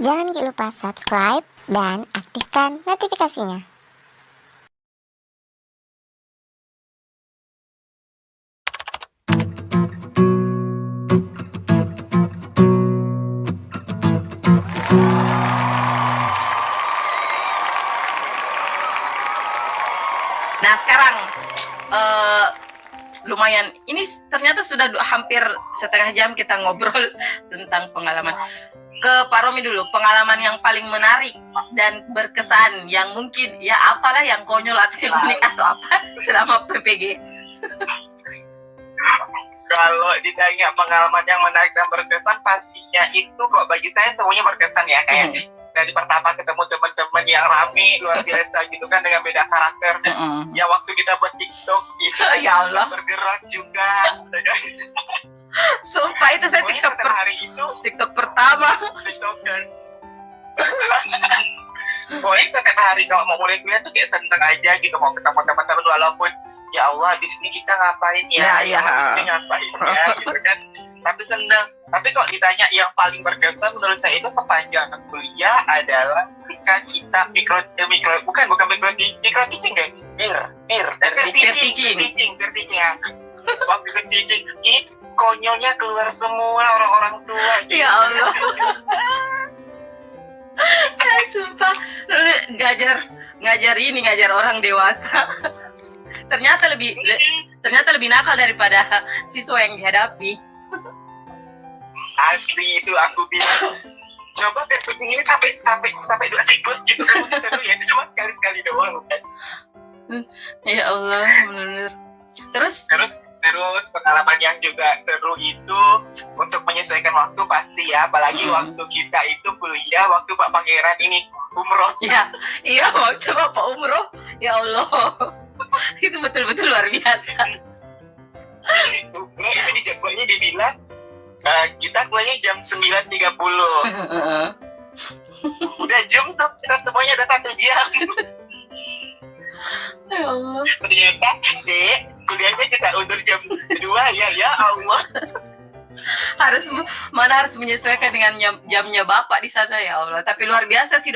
Jangan lupa subscribe dan aktifkan notifikasinya. Nah sekarang lumayan, ini ternyata sudah hampir setengah jam kita ngobrol tentang pengalaman. Ke Pak Romi dulu, pengalaman yang paling menarik dan berkesan, yang mungkin ya apalah yang konyol atau yang unik atau apa selama PPG. Kalau ditanya pengalaman yang menarik dan berkesan, pastinya itu kok bagi saya semuanya berkesan ya, kayak dari pertama ketemu teman-teman yang rame luar biasa gitu kan, dengan beda karakter. Ya waktu kita buat TikTok itu Ya Allah, bergerak juga. sumpah itu saya TikTok pertama. TikTokers. Pokoknya setiap hari kalau mau mulai kuliah tuh kayak seneng aja gitu, mau ketemu teman-teman walaupun ya Allah di sini kita ngapain ya, Ya. Ini ngapain ya gitu kan. Tapi seneng. Tapi kalau ditanya yang paling berkesan menurut saya itu sepanjang kuliah adalah ketika kita micro teaching deh. Peer teaching ya. Waktu peer teaching itu konyolnya keluar semua orang-orang tua. Ya Allah. Sumpah, ngajar orang dewasa. Ternyata lebih nakal daripada siswa yang dihadapi. Asli itu aku bilang, coba besok ini sampai 2 siklus gitu kan, ya itu cuma sekali doang kan. Ya Allah, benar. Terus pengalaman yang juga seru itu untuk menyesuaikan waktu pasti ya, apalagi waktu kita itu kuliah, waktu Pak Pangeran ini umroh. Iya, waktu Bapak umroh, ya Allah, itu betul-betul luar biasa. Umroh itu di jadwalnya dibilang kita kuliahnya jam 9.30. Udah jam tuh, kita semuanya udah 1 jam. Ya Allah. Ternyata Dek, kuliahnya kita undur jam 2 ya Allah. harus menyesuaikan dengan jamnya Bapak di sana, ya Allah. Tapi luar biasa sih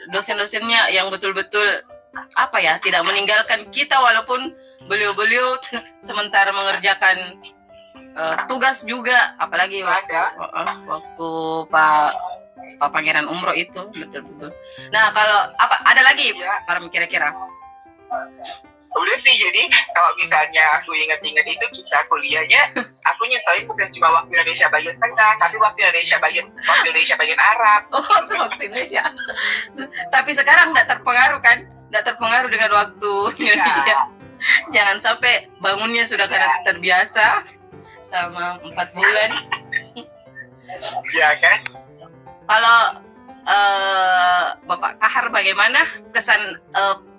dosen-dosennya yang betul-betul apa ya, tidak meninggalkan kita walaupun beliau sementara mengerjakan tugas juga, apalagi waktu Pak Pangeran umroh itu betul-betul. Nah kalau ada lagi para kira-kira? Udah sih, jadi kalau misalnya aku ingat-ingat itu kita kuliahnya, aku nyeselin bukan cuma waktu Indonesia bagian tengah, tapi waktu Indonesia bagian Arab. Waktu Indonesia. Tapi sekarang nggak terpengaruh kan? Nggak terpengaruh dengan waktu Indonesia. Jangan sampai bangunnya sudah karena terbiasa sama 4 bulan. Ya kan? Kalau Bapak Kahar, bagaimana kesan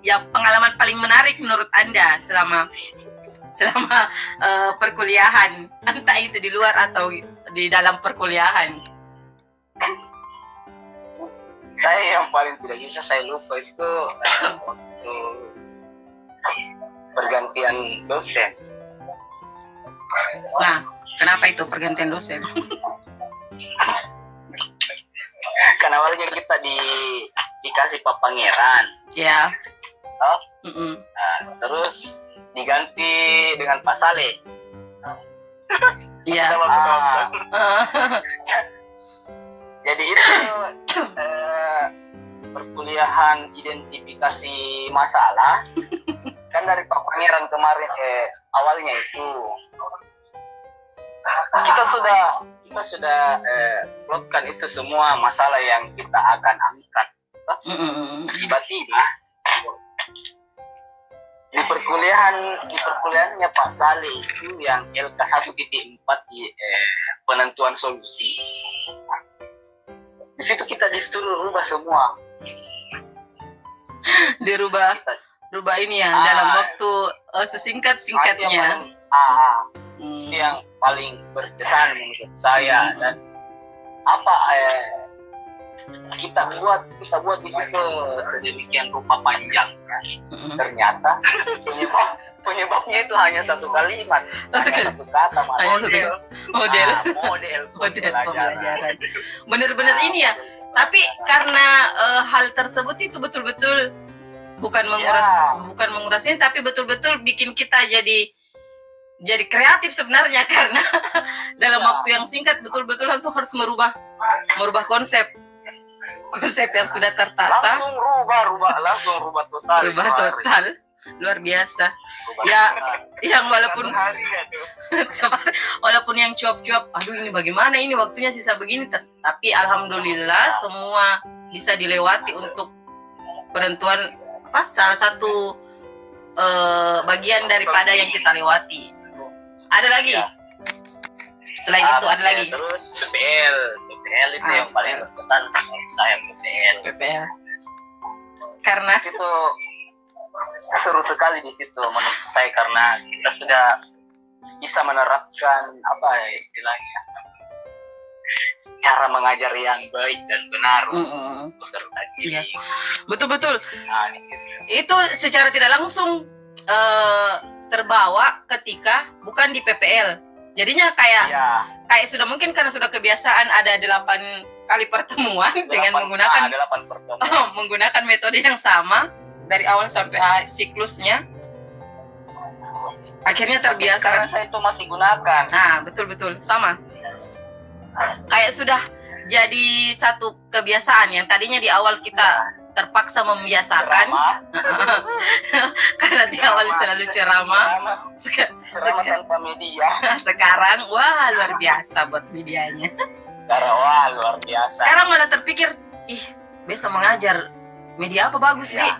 yang pengalaman paling menarik menurut Anda selama perkuliahan, entah itu di luar atau di dalam perkuliahan? Saya yang paling tidak bisa saya lupa itu waktu pergantian dosen. Nah, kenapa itu pergantian dosen? Kan awalnya kita dikasih Pak Pangeran. Ya. Nah, terus diganti dengan Pak Saleh. Iya. Jadi itu perkuliahan identifikasi masalah. Kan dari Pak Pangeran kemarin awalnya itu kita sudah plotkan itu semua masalah yang kita akan angkat. Tiba-tiba di perkuliahannya Pak Saleh itu yang LK 1.4 di penentuan solusi. Di situ kita disuruh rubah semua. Rubah ini ya, dalam waktu sesingkat-singkatnya. Itu yang paling berkesan menurut saya. Dan kita buat di situ sedemikian rupa panjang. Ternyata penyebabnya itu hanya satu kalimat, hanya satu kata, Mas. Hanya satu model. Model Model pembelajaran. pembelajaran. Bener-bener ini ya. Tapi karena hal tersebut itu betul-betul bukan mengurasnya, tapi betul-betul bikin kita jadi kreatif sebenarnya karena dalam waktu yang singkat betul-betul langsung harus merubah konsep yang sudah tertata. Langsung rubah total. Luar biasa. Ya, yang walaupun walaupun yang cuap-cuap, aduh ini bagaimana ini waktunya sisa begini, tapi alhamdulillah semua bisa dilewati untuk penentuan salah satu bagian daripada yang kita lewati. Ada lagi? Selain itu ada lagi? Terus PPL itu yang paling berkesan saya PPL. Karena itu seru sekali di situ menurut saya karena kita sudah bisa menerapkan apa ya istilahnya cara mengajar yang baik dan benar untuk peserta didik. Ya. Betul-betul. Nah, di situ. Itu secara tidak langsung terbawa ketika bukan di PPL. Jadinya kayak sudah mungkin karena sudah kebiasaan ada 8 kali pertemuan dengan menggunakan metode yang sama dari awal sampai siklusnya. Akhirnya terbiasa. Sekarang saya itu masih gunakan. Nah, betul-betul sama. Kayak sudah jadi satu kebiasaan yang tadinya di awal kita terpaksa membiasakan karena di awal selalu ceramah tanpa media. Sekarang wah luar biasa buat medianya. Luar biasa. Sekarang malah terpikir, besok mengajar media apa bagus nih?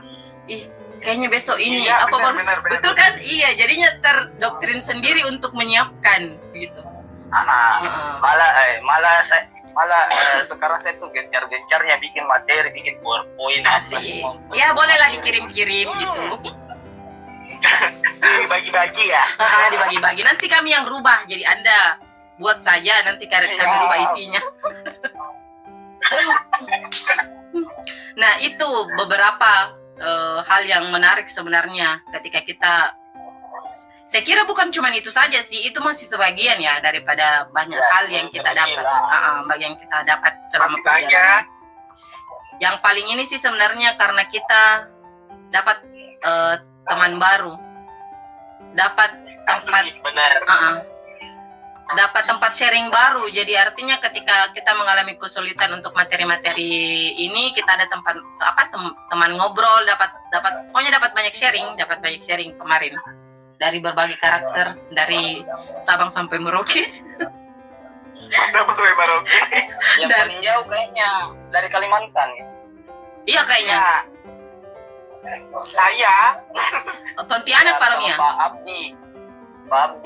Kayaknya besok ini apa bagus? Betul kan? Iya, jadinya terdoktrin sendiri untuk menyiapkan gitu. Malah sekarang saya tuh gencar-gencarnya bikin materi, bikin PowerPoint. Asik. Ya bolehlah dikirim-kirim gitu. Dibagi-bagi ya. Dibagi-bagi. Nanti kami yang rubah, jadi Anda buat saja nanti kami rubah isinya. Nah itu beberapa hal yang menarik sebenarnya ketika kita. Saya kira bukan cuma itu saja sih, itu masih sebagian ya daripada banyak hal yang kita dapat. Yang kita dapat selama perjalanan. Yang paling ini sih sebenarnya karena kita dapat teman baru, dapat tempat sharing baru. Jadi artinya ketika kita mengalami kesulitan untuk materi-materi ini, kita ada tempat teman ngobrol, pokoknya dapat banyak sharing kemarin. Dari berbagai karakter, dari Sabang sampai Merauke. Yang paling jauh kayaknya dari Kalimantan. Iya kayaknya. Saya Pontianak Paromia. Pak Abdi Pak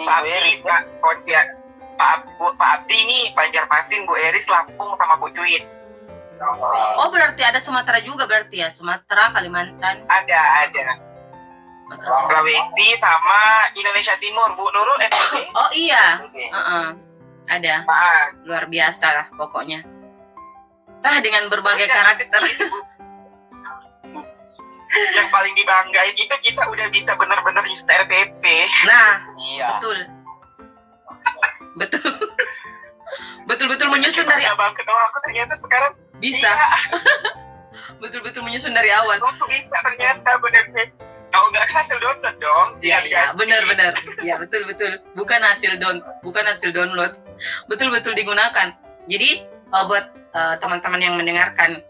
Abdi ini Banjarmasin, Bu Eris Lampung sama Bu Cuit. Oh berarti ada Sumatera juga berarti ya, Sumatera, Kalimantan. Ada. Sulawesi sama Indonesia Timur, Bu Nurul Oh iya, ada. Luar biasa lah pokoknya. Dengan berbagai karakter. Yang paling dibanggain itu kita udah bisa benar-benar use RPP. Nah, iya. Betul menyusun dari awal. Aku ternyata sekarang bisa. Betul menyusun dari awal. Aku bisa ternyata benar-benar. Nggak hasil download dong. Iya, benar. Iya, betul. Bukan hasil download. Betul digunakan. Jadi buat teman-teman yang mendengarkan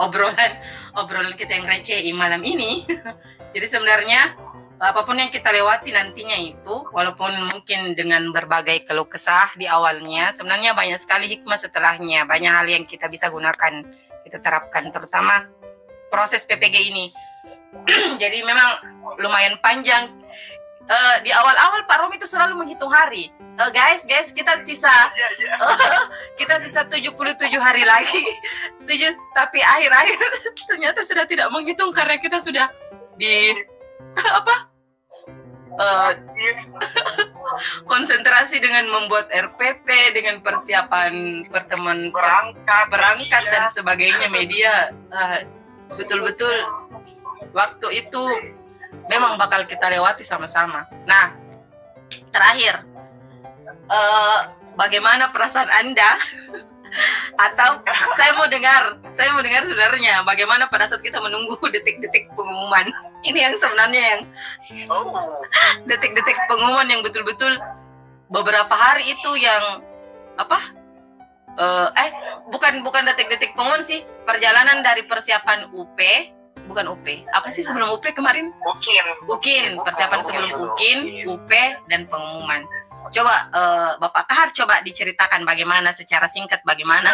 obrolan kita yang receh malam ini. Jadi sebenarnya apapun yang kita lewati nantinya itu, walaupun mungkin dengan berbagai keluh kesah di awalnya, sebenarnya banyak sekali hikmah setelahnya. Banyak hal yang kita bisa gunakan, kita terapkan, terutama proses PPG ini. Jadi memang lumayan panjang. Di awal-awal Pak Rom itu selalu menghitung hari. Guys, kita sisa 77 hari lagi. Tapi akhir-akhir ternyata sudah tidak menghitung karena kita sudah di konsentrasi dengan membuat RPP, dengan persiapan pertemuan berangkat dan sebagainya, media. Betul-betul waktu itu memang bakal kita lewati sama-sama. Nah, terakhir, bagaimana perasaan Anda? Atau saya mau dengar sebenarnya bagaimana pada saat kita menunggu detik-detik pengumuman. Ini yang sebenarnya yang detik-detik pengumuman yang betul-betul beberapa hari itu yang apa? Bukan detik-detik pengumuman sih, perjalanan dari persiapan UP, bukan UP. Apa sih sebelum UP kemarin? UKIN, persiapan sebelum UKIN, UP dan pengumuman. Coba Bapak Kahar coba diceritakan bagaimana secara singkat bagaimana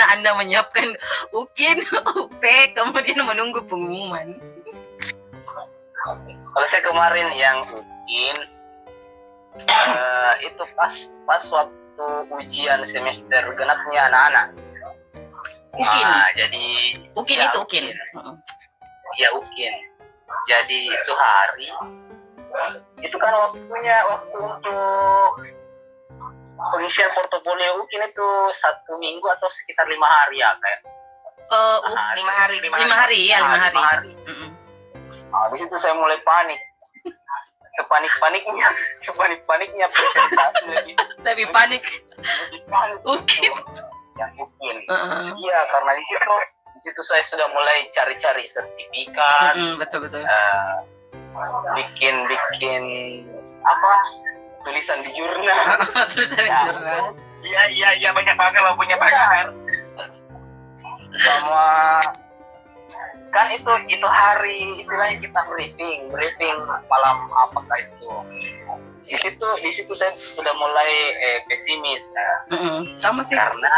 Anda menyiapkan UKIN, UP kemudian menunggu pengumuman. Kalau saya kemarin yang UKIN itu pas waktu ujian semester genapnya anak-anak. UKIN. Jadi UKIN ya, itu UKIN. Ya UKIN. Jadi itu hari itu kan waktu untuk pengisian portofolio UKIN itu 1 minggu atau sekitar 5 hari ya kayak 5 hari. Di situ saya mulai panik. Sepanik-paniknya presentasi lebih panik. UKIN. Yang UKIN. Iya, karena di situ saya sudah mulai cari-cari sertifikat. Betul. Bikin apa? Tulisan di jurnal. Iya banyak banget lo punya Pak Kahar. Sama kan itu hari istilahnya kita briefing malam apakah itu. Di situ saya sudah mulai pesimis. Sama sih. Karena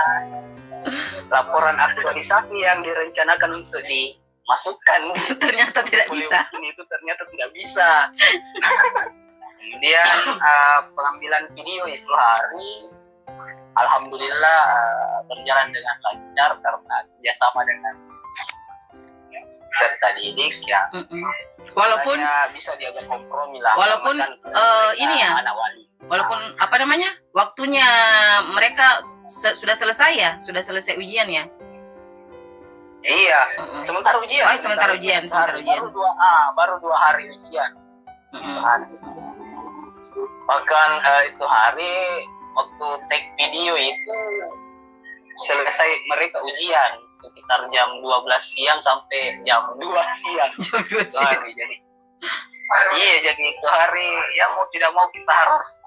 laporan aktualisasi yang direncanakan untuk dimasukkan ternyata tidak bisa. Itu ternyata tidak bisa. Kemudian pengambilan video itu hari alhamdulillah berjalan dengan lancar karena kerjasama dengan peserta didik yang walaupun bisa diajak kompromi lah. Walaupun ini ya. Anak wali. Walaupun waktunya mereka sudah selesai ujian ya. Iya, sementara ujian. Sementara ujian. Baru 2 hari ujian. Bahkan itu hari waktu take video itu selesai mereka ujian sekitar jam 12 siang sampai jam 2 siang. Jadi itu hari ya mau tidak mau kita harus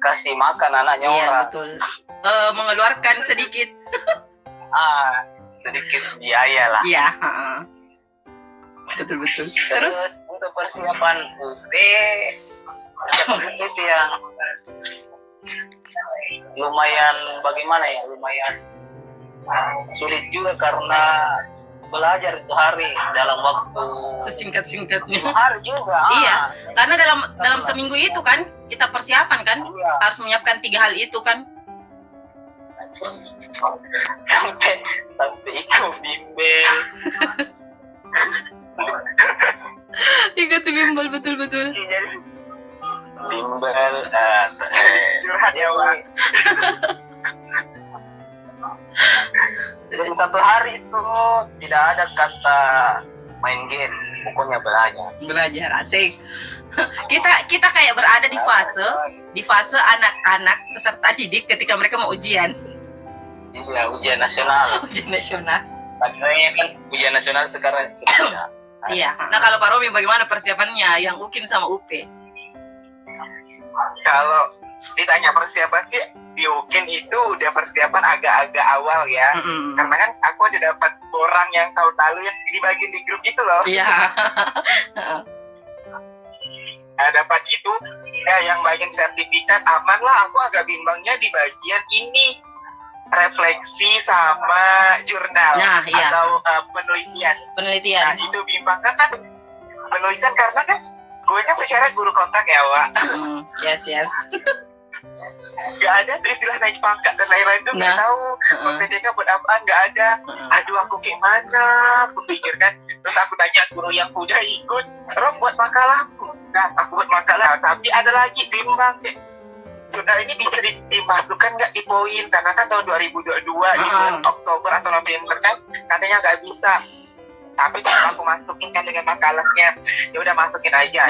kasih makan anaknya orang. Iya, betul. Mengeluarkan sedikit. Sedikit biaya lah. Iya, betul. Terus untuk persiapan UT itu yang lumayan sulit juga karena belajar itu hari dalam waktu sesingkat-singkatnya. Hari juga. Iya, karena dalam seminggu itu kan kita persiapan kan, harus menyiapkan 3 hal itu kan. Sampai ikut bimbel. Ikut bimbel betul. Bimbel curhat ya Pak. Dan 1 hari itu tidak ada kata main game, pokoknya belajar asik. kita kayak berada di fase anak-anak peserta didik ketika mereka mau ujian. Iya, ujian nasional. Tadi saya kan ujian nasional sekarang sudah. Iya. Nah, kalau Pak Romi bagaimana persiapannya yang UKIN sama UP? Kalau ditanya persiapan sih di UKIN itu udah persiapan agak-agak awal ya. Karena kan aku ada dapat borang yang tahun lalu yang dibagiin di grup itu loh. Iya. Nah, dapat itu ya yang bagian sertifikat aman lah. Aku agak bimbangnya di bagian ini refleksi sama jurnal atau penelitian. Nah, itu bimbang kan penelitian karena kan gue kan secara guru kontak ya, Wak. Yes. Gak ada tuh istilah naik pangkat dan lain-lain tuh gak tahu PTK buat apaan, gak ada. Aduh, aku gimana? Aku pikir kan. Terus aku tanya guru yang udah ikut, Rob buat makalah. Nah, aku buat makalah, tapi ada lagi bimbang deh. Jurnal ini bisa dimasukkan nggak di poin? Karena kan tahun 2022 di bulan Oktober atau November kan katanya nggak bisa. Tapi kalau aku masukin kan dengan makalahnya, ya udah masukin aja.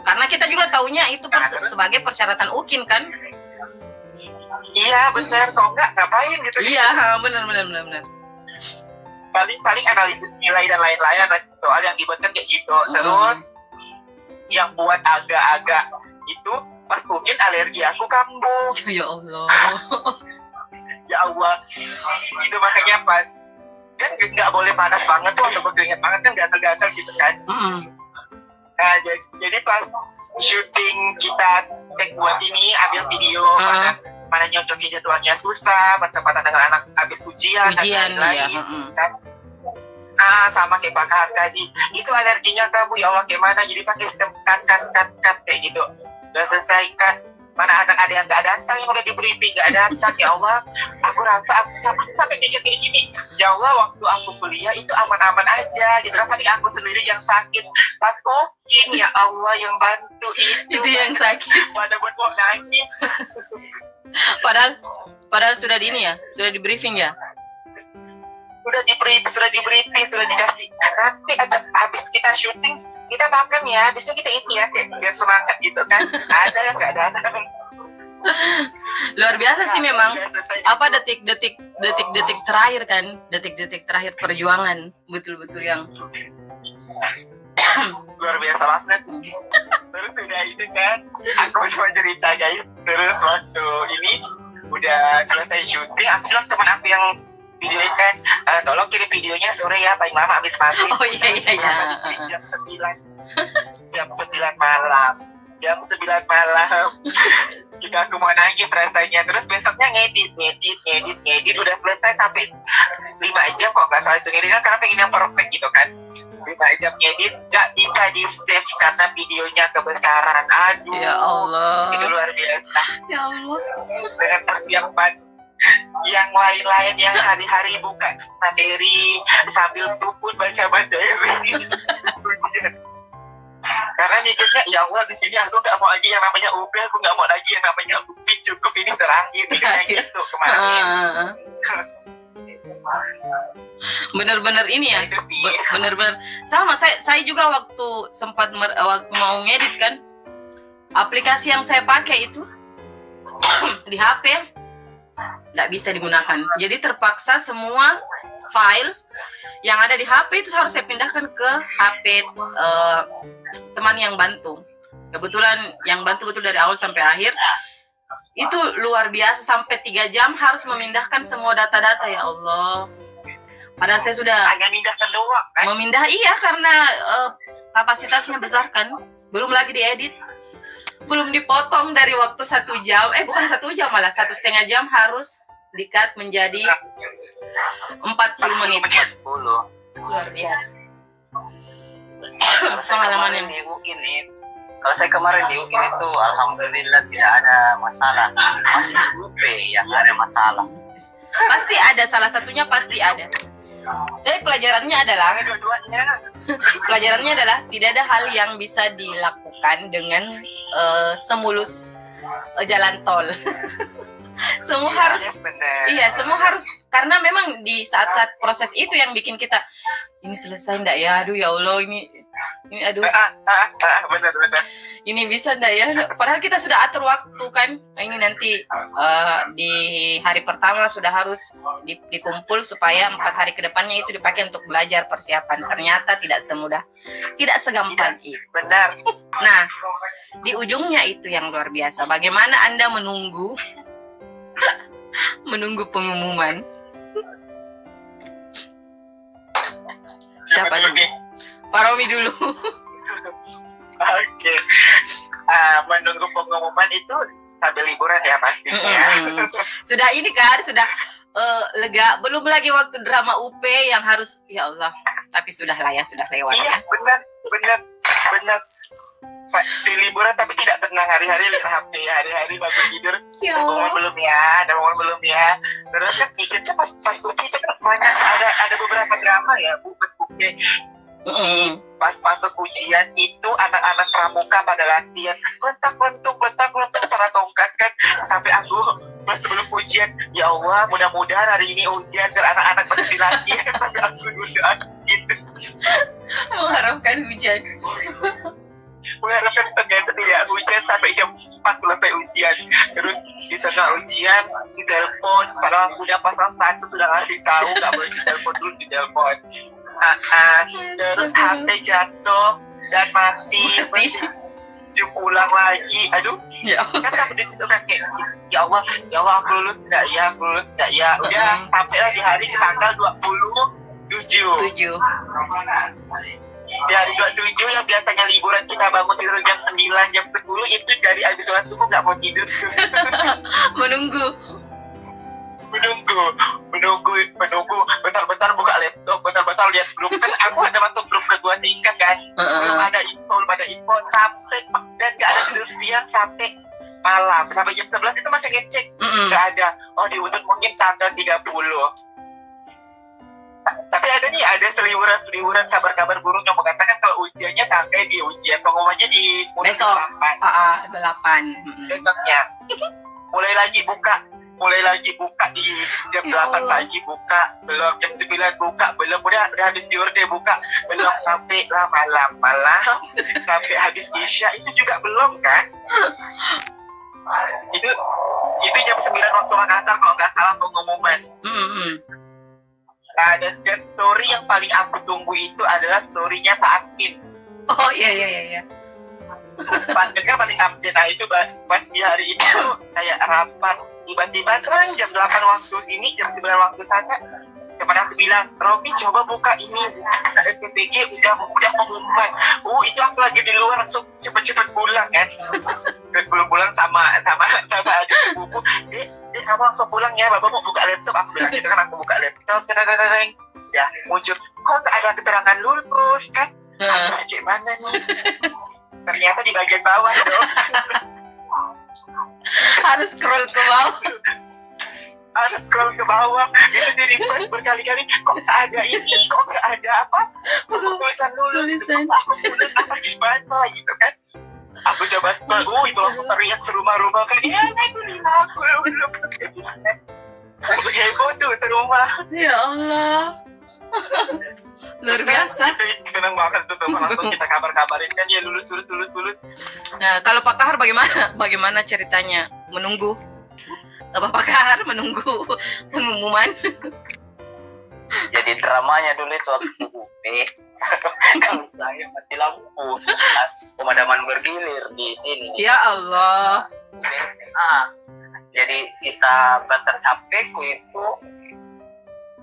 Karena kita juga taunya itu sebagai persyaratan UKIN kan? Iya benar, kok enggak ngapain gitu. Iya, benar. Paling analisis nilai dan lain-lain soal yang dibuatkan kayak gitu. Terus yang buat agak-agak itu pas mungkin alergi aku kambuh. Ya Allah. Ya Allah, itu makanya pas kan nggak boleh panas banget tuh, untuk berkeringat banget kan gatal-gatal gitu kan. Nah jadi pas syuting kita buat ini ambil video mana nyocokin jadwalnya susah, bertepatan dengan anak habis ujian dan lain-lain. Sama kayak Pak Kahar tadi, itu alerginya kamu ya Allah gimana, jadi pakai sistem cut kayak gitu. Udah selesai kan, mana anak ada yang nggak datang, yang udah di briefing nggak datang, ya Allah aku rasa aku sampai mikir kayak gini, ya Allah waktu aku kuliah itu aman-aman aja gitu kan, paling aku sendiri yang sakit pas mungkin ya Allah yang bantu itu yang sakit pada buat mau nangis. padahal sudah di ini ya, sudah di briefing ya, sudah di briefing, sudah dikasih nanti habis kita syuting kita makan ya, besok kita ini ya, kayak biar semangat gitu kan. Ada yang nggak datang. Luar biasa sih memang. Apa detik-detik terakhir kan, detik-detik terakhir perjuangan, betul-betul yang luar biasa banget. Terus udah itu kan, aku cuma cerita guys. Terus waktu ini udah selesai syuting, aku bilang teman aku yang videoin kan, tolong kirim videonya sore ya, paling lama habis maghrib. Oh iya. Jam 9 malam juga aku mau nangis rasanya. Terus besoknya ngedit udah selesai sampai 5 jam kok nggak salah itu ngeditnya, karena pengen yang perfect gitu kan. 5 jam ngedit nggak bisa di save karena videonya kebesaran. Aduh ya Allah, itu luar biasa. Ya Allah, dengan persiapan yang lain-lain yang hari-hari buka materi sambil puput baca materi. Karena mikirnya ya Allah di sini aku nggak mau lagi yang namanya UP, aku nggak mau lagi yang namanya UPI, cukup ini terakhir kayak gitu kemarin. Bener-bener ini ya, bener-bener sama. Saya juga waktu sempat waktu mau ngedit kan, aplikasi yang saya pakai itu di HP nggak bisa digunakan. Jadi terpaksa semua file yang ada di HP itu harus saya pindahkan ke HP teman yang bantu. Kebetulan yang bantu betul dari awal sampai akhir. Itu luar biasa, sampai 3 jam harus memindahkan semua data-data, ya Allah. Padahal saya sudah hanya mindahkan doang kan? Memindah iya, karena kapasitasnya besar kan. Belum lagi diedit, belum dipotong dari waktu 1 jam, bukan 1 jam, malah 1,5 jam harus di-cut menjadi 40 menit. Luar biasa. Pengalaman yang di UKIN itu, kalau saya kemarin di UKIN itu alhamdulillah tidak ada masalah. Masih di UP yang ada masalah. Pasti ada, salah satunya pasti ada. Jadi pelajarannya adalah tidak ada hal yang bisa dilakukan dengan semulus jalan tol. Semua harus, semua harus, karena memang di saat-saat proses itu yang bikin kita ini selesai ndak ya, aduh ya Allah, ini aduh, benar. ini bisa ndak ya, padahal kita sudah atur waktu kan, ini nanti di hari pertama sudah harus dikumpul supaya 4 hari ke depannya itu dipakai untuk belajar persiapan. Ternyata tidak semudah, tidak segampang itu. Benar. Nah, di ujungnya itu yang luar biasa. Bagaimana Anda menunggu pengumuman? Siapa dulu? Pak Romi dulu. Oke. Menunggu pengumuman itu sambil liburan ya pastinya. Sudah ini kan, sudah lega. Belum lagi waktu drama UP yang harus, ya Allah. Tapi sudah lah ya, sudah lewat. Iya, benar. Di liburan tapi tidak tenang, hari-hari lihat HP, hari-hari bangun tidur, ada pengumuman belum ya. Terus kan mikirnya pas UP itu kan banyak, ada beberapa drama ya, pas masuk ujian itu anak-anak pramuka pada latihan lentak-lentuk cara tongkat kan, sampai aku pas sebelum ujian, ya Allah mudah-mudahan hari ini ujian dan anak-anak berhenti latihan sampai aku udah gitu. Mengharapkan hujan. Mengharapkan ternyata tidak hujan sampai jam 4 selesai ujian. Terus di tengah ujian ditelepon, padahal aku udah pasang satu sudah ngasih tahu nggak boleh ditelepon dulu ditelepon. Terus HP jatuh dan mati. Ulang lagi, aduh, Ya. kan aku di situ kan kayak, ya Allah aku lulus nggak ya, udah sampai lah di hari tanggal 27. 7. Di hari 27 yang biasanya liburan kita bangun tidur jam 9, jam 10 itu dari abis sholat subuh nggak mau tidur. Menunggu. menunggu bentar-bentar buka laptop, bentar-bentar lihat grup, kan aku ada masuk grup kedua tingkat kan, belum ada info sampai, dan gak ada tidur siang sampai malam, sampai jam 11 itu masih ngecek, gak ada, diundur mungkin tanggal 30. Tapi ada seliburan kabar-kabar burung yang mengatakan kalau ujiannya tanggal di ujian pengumumannya di besok 8. 8. Besoknya mulai lagi buka di jam 8 pagi buka, belum jam 9 buka, belum udah habis diorde buka, belum sampai lah malam sampai habis isya itu juga belum kan. Itu jam 9 waktu Makassar kalau nggak salah pengumuman. Nah, dan story yang paling aku tunggu itu adalah storynya Pak Akin. Oh iya. Pak Akin kan paling update. Nah itu pas di hari itu kayak rapat, tiba-tiba terang jam 8 waktu sini, jam 9 waktu sana. Kepada aku bilang, Robi coba buka ini, PPG udah pengumuman. Itu aku lagi di luar, langsung cepet-cepet pulang kan. Belum pulang sama adik ibuku. Dek, kamu langsung pulang ya, Bapak mau buka laptop. Aku bilang gitu kan, aku buka laptop, ya muncul, kok nggak ada keterangan lulus kan? Aku mana nih? Ternyata di bagian bawah dong. Harus scroll ke bawah. Itu di request berkali-kali, kok nggak ada ini, kok nggak ada apa tulisan lulus, aku lulus apa gimana gitu kan. Aku coba scroll, itu langsung teriak serumah-rumah kan, itu 50 belum untuk heboh tuh serumah. Ya Allah. Luar biasa. Senang banget tuh teman, langsung kita kabarin kan ya lulus. Nah, kalau Pak Kahar bagaimana ceritanya? Menunggu apa Pak Kahar menunggu pengumuman? Jadi dramanya dulu itu waktu UP kalau saya mati lampu, pemadaman bergilir di sini. Ya Allah. Jadi sisa baterai HP ku itu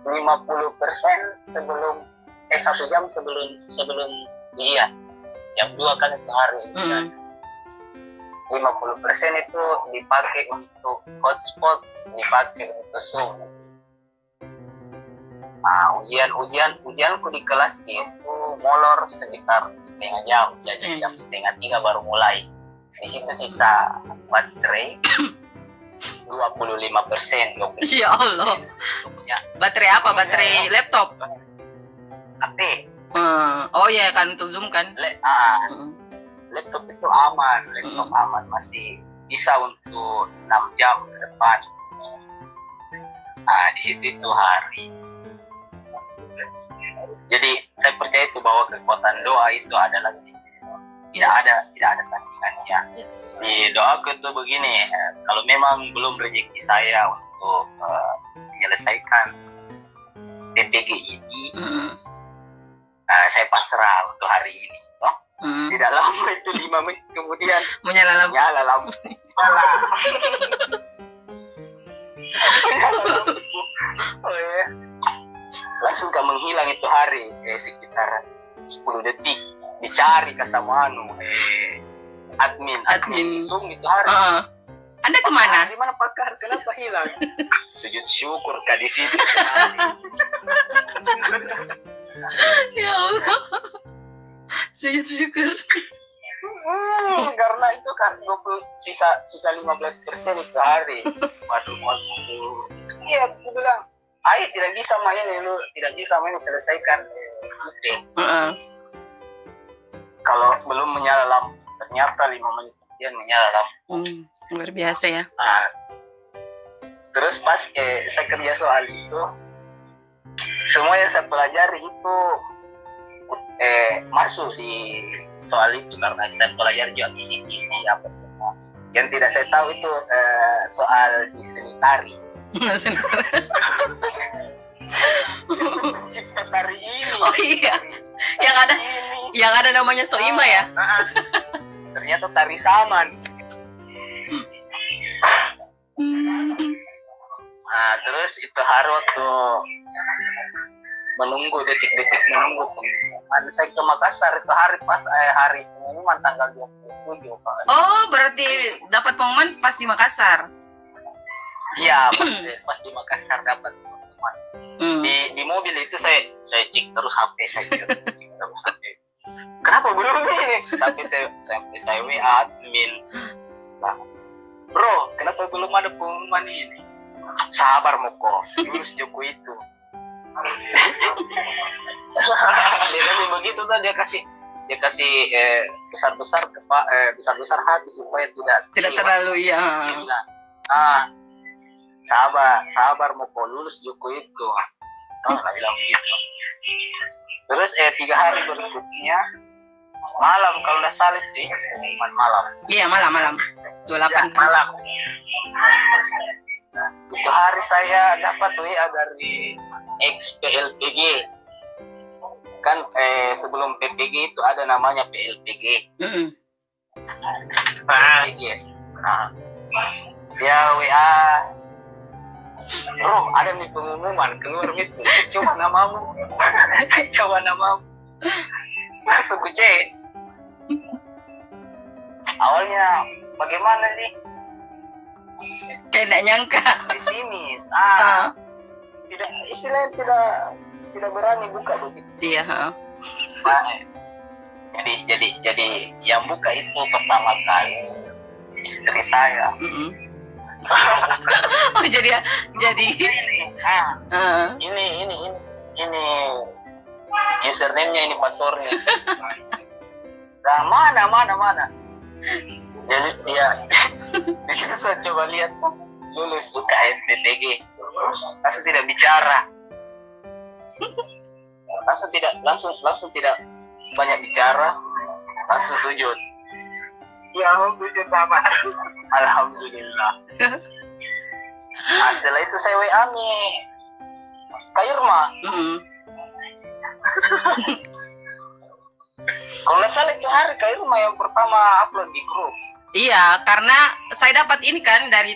50% sebelum 1 jam sebelum ujian, jam 2 kan itu hari ujian. 50% itu dipakai untuk hotspot, dipakai untuk Zoom. Ujianku di kelas itu molor sekitar setengah jam, jadi jam setengah 3 baru mulai. Di situ sisa baterai 25%. Ya Allah. Baterai apa? Baterai laptop? HP. Oh ya kan untuk Zoom kan? Laptop itu aman, masih bisa untuk 6 jam ke depan. Di situ itu hari. Jadi saya percaya itu bahwa kekuatan doa itu adalah tidak ada tandingannya. Di doaku itu begini, kalau memang belum rezeki saya untuk menyelesaikan PPG ini, saya pasrah untuk hari ini. Tidak lama itu 5 menit kemudian Menyala lampu. Langsung gak menghilang itu hari, sekitar 10 detik dicari ke sama admin Zoom itu hari. Anda kemana? Di mana Pak Kahar? Kenapa hilang? Sujud syukur kah di sini? Ya Allah. Sujud syukur. Karena itu kan sisa 15% itu hari. Waduh. Iya, aku bilang, ayo tidak bisa main selesaikan kalau belum menyala lampu. Ternyata 5 menit kemudian menyala lampu. Luar biasa ya. Terus pas saya kerja soal itu, semua yang saya pelajari itu masuk di soal itu karena saya belajar juga kisi-kisi apa semua. Yang tidak saya tahu itu soal di seni tari. Cipta tari ini. Oh iya, yang ada namanya Soima ya. Ternyata tari saman. Nah, terus itu hari waktu menunggu detik-detik menunggu pengumuman, saya ke Makassar itu hari pas hari pengumuman tanggal 27 Pak. Oh, berarti dapat pengumuman pas di Makassar. Iya, pas di Makassar dapat pengumuman. Di mobil itu saya cek terus HP saya cek terus HP. Kenapa belum nih? Sampai saya WA admin. Nah, bro, kenapa belum ada pengumuman ini? Sabar Moko, lulus Joko itu. Dia kasih begitu tuh, dia kasih besar-besar besar-besar hati supaya tidak terlalu ya. Sabar Moko, lulus Joko itu. Oh, nggak bilang begitu. Terus 3 hari berikutnya malam kalau udah salib sih pengumuman malam. Iya, malam 28 kan. Malam. Itu hari saya dapat WA dari ex-PLPG. Kan sebelum PPG itu ada namanya PLPG. PLPG. Nah, dia WA, bro, ada nih pengumuman keluar itu. Coba namamu. Langsung ku cek. Awalnya bagaimana nih? Kayak nggak nyangka. Pesimis. Istilahnya tidak berani buka begitu. Iya. Nah, jadi yang buka itu pertama kali istri saya. Oh jadi ini username-nya, ini password-nya. Nah, mana. Jadi dia di situ saya coba lihat lulus UKM PPG. Langsung tidak bicara. Langsung tidak banyak bicara. Langsung sujud. Ya, sujud sama. Alhamdulillah. Nah, setelah itu saya WA nih Kak Irma. Kalau nggak salah itu hari Kak Irma yang pertama upload di grup. Iya, karena saya dapat ini kan dari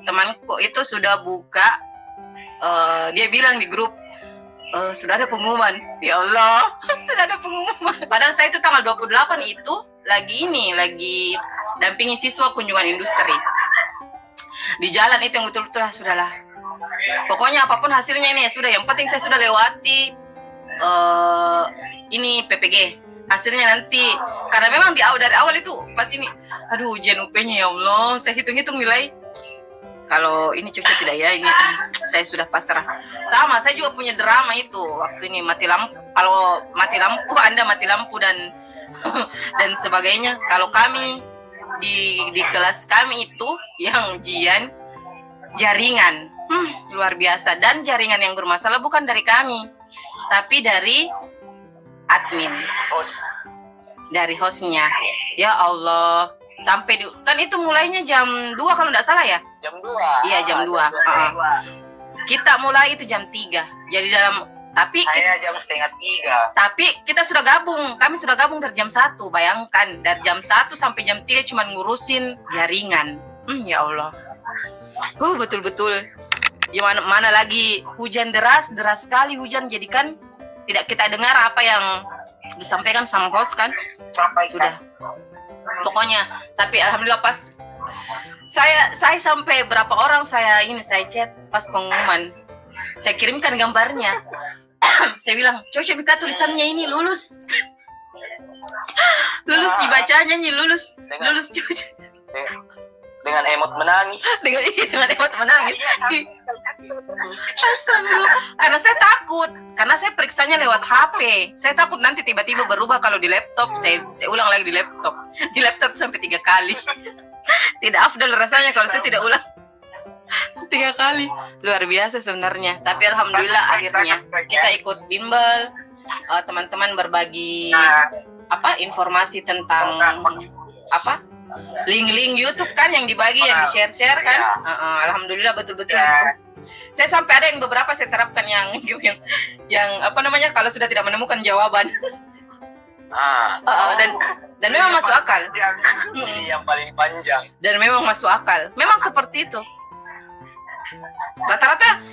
temanku itu sudah buka. Dia bilang di grup sudah ada pengumuman. Ya Allah, sudah ada pengumuman. Padahal saya itu tanggal 28 itu lagi dampingi siswa kunjungan industri. Di jalan itu yang betul-betul sudahlah. Pokoknya apapun hasilnya ini ya sudah. Yang penting saya sudah lewati ini PPG. Hasilnya nanti, karena memang dari awal itu pas ini, aduh ujian UP-nya ya Allah, saya hitung-hitung nilai. Kalau ini cocok tidak ya, ini saya sudah pasrah. Sama, saya juga punya drama itu waktu ini mati lampu. Kalau mati lampu, Anda mati lampu dan dan sebagainya. Kalau kami di kelas kami itu yang ujian jaringan, luar biasa. Dan jaringan yang bermasalah bukan dari kami, tapi dari admin, dari hostnya. Ya Allah, sampai kan itu mulainya jam 2 kalau tidak salah ya. Jam 2. Iya, jam 2. Kita mulai itu jam 3. Jadi saya jam setengah 3. Tapi kita sudah gabung. Kami sudah gabung dari jam 1. Bayangkan dari jam 1 sampai jam 3 cuma ngurusin jaringan. Ya Allah. Betul-betul. Ya mana lagi hujan deras sekali hujan, jadi kan tidak kita dengar apa yang disampaikan sama host kan. Sudah. Pokoknya, tapi alhamdulillah pas saya sampai berapa orang saya chat pas pengumuman. Saya kirimkan gambarnya. Saya bilang, "Coba Bika tulisannya ini lulus." Lulus dibacanya nih, lulus cuci. Dengan emot menangis. Dengan emot menangis. Astagfirullah. Karena saya takut. Karena saya periksanya lewat HP. Saya takut nanti tiba-tiba berubah kalau di laptop. Saya ulang lagi di laptop. Di laptop sampai 3 kali. Tidak afdal rasanya kalau saya tidak ulang 3 kali. Luar biasa sebenarnya. Tapi alhamdulillah akhirnya kita ikut bimbel. teman-teman berbagi informasi tentang link-link YouTube kan yang dibagi, yang di-share kan. Alhamdulillah betul-betul itu. Saya sampai ada yang beberapa saya terapkan yang kalau sudah tidak menemukan jawaban. Dan memang masuk akal. Yang paling panjang. Dan memang masuk akal. Memang seperti itu. Rata-rata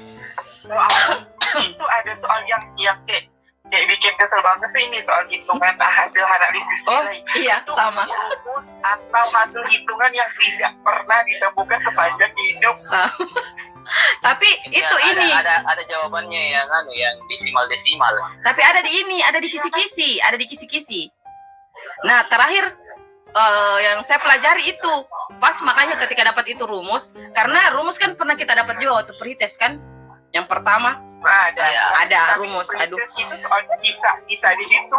itu ada soal yang kayak bikin kesel banget tuh, ini soal hitungan hasil analisis nilai. Iya, itu sama. rumus atau hasil hitungan yang tidak pernah ditemukan sepanjang hidup. Sama. Tapi itu ini ada jawabannya yang desimal. Tapi ada di kisi-kisi. Nah, terakhir yang saya pelajari itu pas, makanya ketika dapat itu rumus, karena rumus kan pernah kita dapat juga waktu pretest kan. Yang pertama ada rumus. Aduh. Itu soalnya bisa di situ.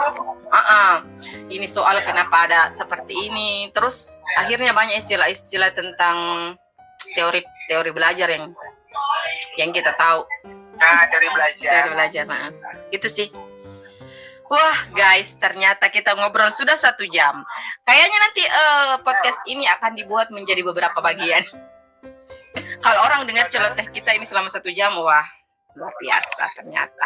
Ini soal kenapa ada seperti ini. Terus akhirnya banyak istilah-istilah tentang teori belajar yang kita tahu. Dari belajar. Nah, itu sih. Wah guys, ternyata kita ngobrol sudah 1 jam. Kayaknya nanti podcast ini akan dibuat menjadi beberapa bagian. Kalau orang dengar celoteh kita ini selama 1 jam, wah luar biasa ternyata.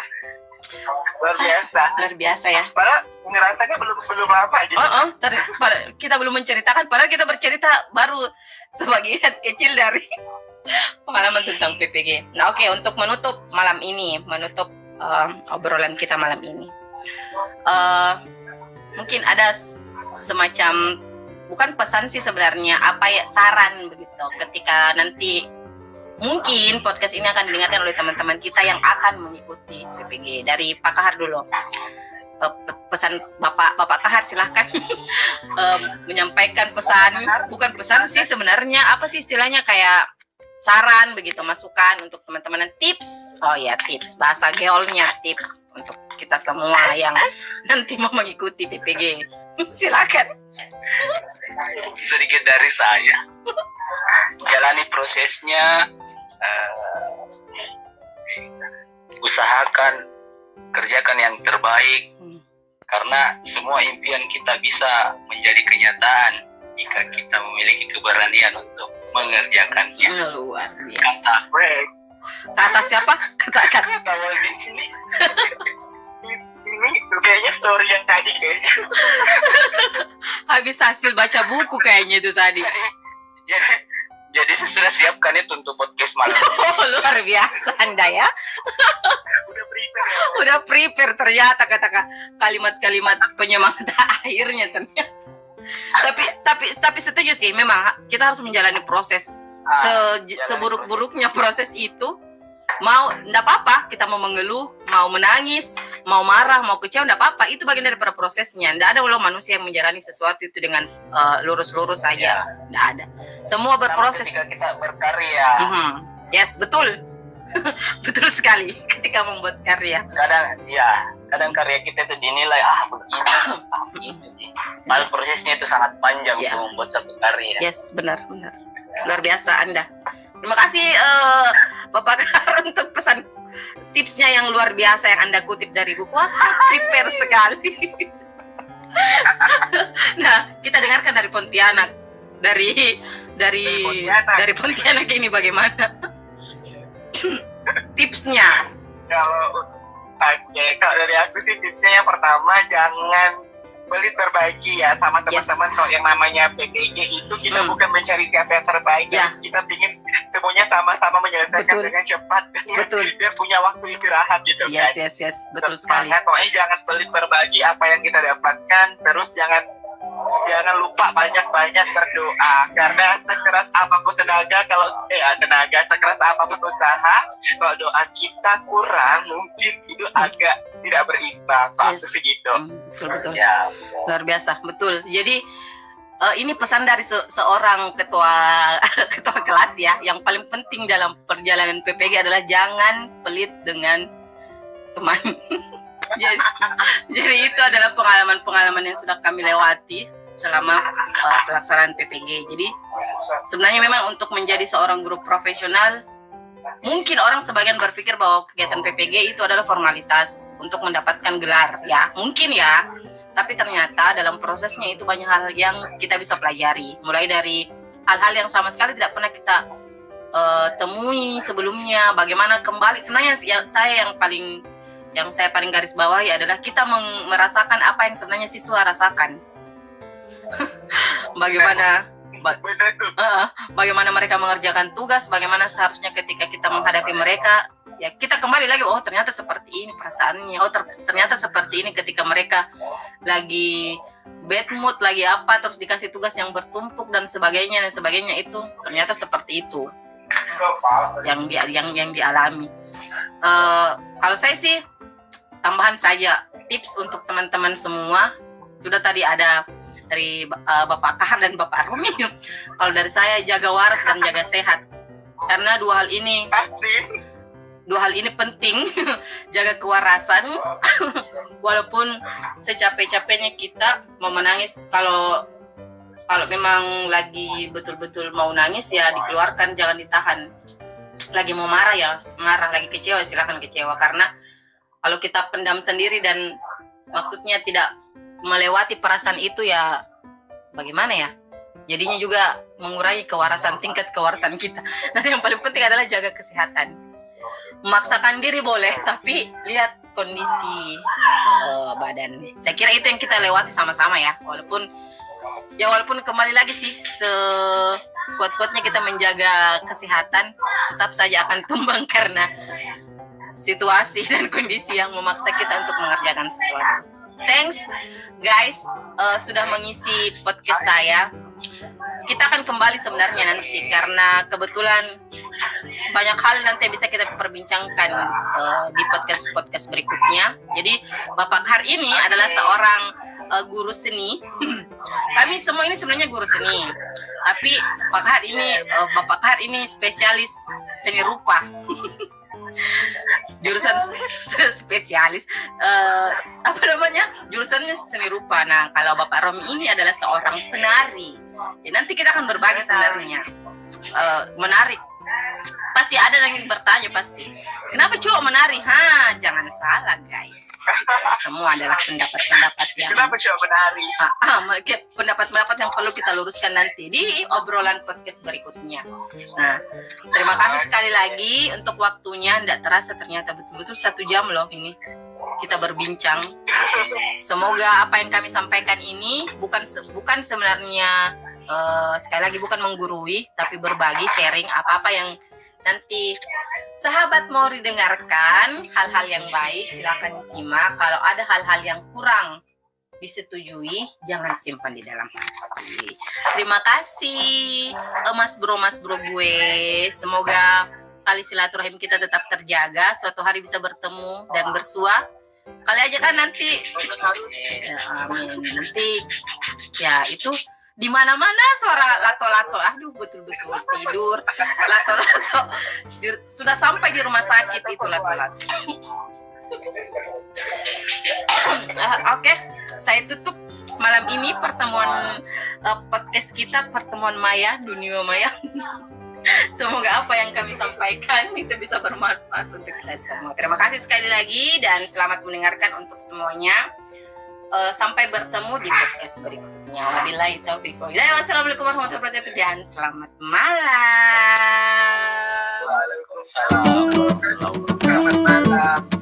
Luar biasa ya. Padahal ngerasanya belum lama gitu. Kita belum menceritakan, padahal kita bercerita baru sebagian kecil dari pengalaman tentang PPG. Nah oke, untuk menutup malam ini, obrolan kita malam ini, mungkin ada semacam, bukan pesan sih sebenarnya, saran begitu, ketika nanti mungkin podcast ini akan didengarkan oleh teman-teman kita yang akan mengikuti PPG. Dari Pak Kahar dulu, pesan Bapak Kahar silahkan. Menyampaikan pesan, bukan pesan sih sebenarnya, apa sih istilahnya, kayak saran begitu, masukan untuk teman-teman, tips. Tips, bahasa gaulnya tips untuk kita semua yang nanti mau mengikuti PPG. Silakan. Sedikit dari saya, jalani prosesnya, usahakan, kerjakan yang terbaik, karena semua impian kita bisa menjadi kenyataan jika kita memiliki keberanian untuk mengerjakannya. Luar biasa. Kata siapa? Kata Kalau di sini ini kayaknya story yang tadi kayaknya. Habis hasil baca buku kayaknya itu tadi. Jadi saya sudah siapkan itu untuk podcast malam. Luar biasa Anda ya. Udah prepare ternyata kata kalimat-kalimat penyemangat akhirnya ternyata. Tapi setuju sih, memang kita harus menjalani proses. Seburuk-buruknya proses itu, mau enggak apa-apa, kita mau mengeluh, mau menangis, mau marah, mau kecewa, enggak apa-apa, itu bagian daripada prosesnya. Enggak ada manusia yang menjalani sesuatu itu dengan lurus-lurus saja. Enggak ada. Semua berproses. Ketika kita berkarya. Yes, betul. Betul sekali ketika membuat karya. Kadang karya kita itu dinilai begini. Padahal prosesnya itu sangat panjang untuk membuat satu karya. Yes, benar. Luar biasa Anda. Terima kasih Bapak Kahar untuk pesan tipsnya yang luar biasa yang Anda kutip dari buku. Sangat prepare sekali. Nah, kita dengarkan dari Pontianak. Dari Pontianak ini bagaimana tipsnya? Kalau dari aku sih tipsnya yang pertama, jangan pelit berbagi ya sama teman-teman. Kalau yang namanya PPG itu kita bukan mencari siapa yang terbaik, kita ingin semuanya sama-sama menyelesaikan dengan cepat. Betul. Dia punya waktu istirahat gitu kan. Yes, betul sekali. Pokoknya jangan pelit berbagi apa yang kita dapatkan, terus jangan lupa banyak-banyak berdoa, karena sekeras apapun sekeras apapun usaha, kalau doa kita kurang mungkin itu agak tidak berimbang. Segitu. Betul. Luar biasa, betul. Jadi ini pesan dari seorang ketua kelas ya, yang paling penting dalam perjalanan PPG adalah jangan pelit dengan teman. Jadi itu adalah pengalaman yang sudah kami lewati selama pelaksanaan PPG. Jadi sebenarnya memang untuk menjadi seorang guru profesional mungkin orang sebagian berpikir bahwa kegiatan PPG itu adalah formalitas untuk mendapatkan gelar, ya mungkin ya. Tapi ternyata dalam prosesnya itu banyak hal yang kita bisa pelajari, mulai dari hal-hal yang sama sekali tidak pernah kita temui sebelumnya. Bagaimana kembali, sebenarnya yang saya paling garis bawahi adalah kita merasakan apa yang sebenarnya siswa rasakan. Bagaimana mereka mengerjakan tugas, bagaimana seharusnya ketika kita menghadapi mereka, ya kita kembali lagi, oh ternyata seperti ini perasaannya, oh ternyata seperti ini ketika mereka lagi bad mood, lagi apa, terus dikasih tugas yang bertumpuk dan sebagainya itu ternyata seperti itu yang dialami. Kalau saya sih tambahan saja tips untuk teman-teman semua, sudah tadi ada dari Bapak Kahar dan Bapak Romi. Kalau dari saya, jaga waras dan jaga sehat, karena dua hal ini penting. Jaga kewarasan. Walaupun secapek-capeknya kita mau menangis, kalau memang lagi betul-betul mau nangis ya dikeluarkan, jangan ditahan. Lagi mau marah ya marah, lagi kecewa silakan kecewa, karena kalau kita pendam sendiri dan maksudnya tidak melewati perasaan itu, ya bagaimana ya, jadinya juga mengurangi tingkat kewarasan kita. Dan yang paling penting adalah jaga kesehatan. Memaksakan diri boleh, tapi lihat kondisi badan. Saya kira itu yang kita lewati sama-sama ya, walaupun kembali lagi sih, sekuat-kuatnya kita menjaga kesehatan, tetap saja akan tumbang karena situasi dan kondisi yang memaksa kita untuk mengerjakan sesuatu. Thanks guys, sudah mengisi podcast saya. Kita akan kembali sebenarnya nanti, karena kebetulan banyak hal nanti bisa kita perbincangkan di podcast berikutnya. Jadi Bapak Kahar ini adalah seorang guru seni. Kami semua ini sebenarnya guru seni, tapi Bapak Kahar ini spesialis seni rupa. Jurusan spesialis jurusannya seni rupa. Nah, kalau Bapak Romi ini adalah seorang penari. Ya, nanti kita akan berbagi sebenarnya. Menarik. Pasti ada yang bertanya pasti, kenapa cowok menari? Jangan salah guys, itu semua adalah pendapat-pendapat yang kenapa cowok menari? Pendapat-pendapat yang perlu kita luruskan nanti di obrolan podcast berikutnya. Nah, terima kasih sekali lagi untuk waktunya. Tidak terasa ternyata betul-betul 1 jam loh ini kita berbincang. Semoga apa yang kami sampaikan ini bukan sebenarnya sekali lagi bukan menggurui, tapi berbagi, sharing apa-apa yang nanti sahabat mau didengarkan. Hal-hal yang baik silakan disimak. Kalau ada hal-hal yang kurang disetujui, jangan simpan di dalam hati. Terima kasih mas bro gue. Semoga tali silaturahim kita tetap terjaga, suatu hari bisa bertemu dan bersua. Kali aja kan nanti ya, amin. Nanti ya itu di mana-mana suara lato-lato. Aduh, betul-betul tidur lato-lato. Sudah sampai di rumah sakit itu lato-lato. Oke, saya tutup malam ini pertemuan podcast kita, pertemuan Maya, dunia Maya. Semoga apa yang kami sampaikan itu bisa bermanfaat untuk kita semua. Terima kasih sekali lagi dan selamat mendengarkan untuk semuanya. Sampai bertemu di podcast berikutnya. Wabillahi taufiq wal hidayah. Wassalamualaikum warahmatullahi wabarakatuh dan selamat malam. Waalaikumsalam. Selamat malam.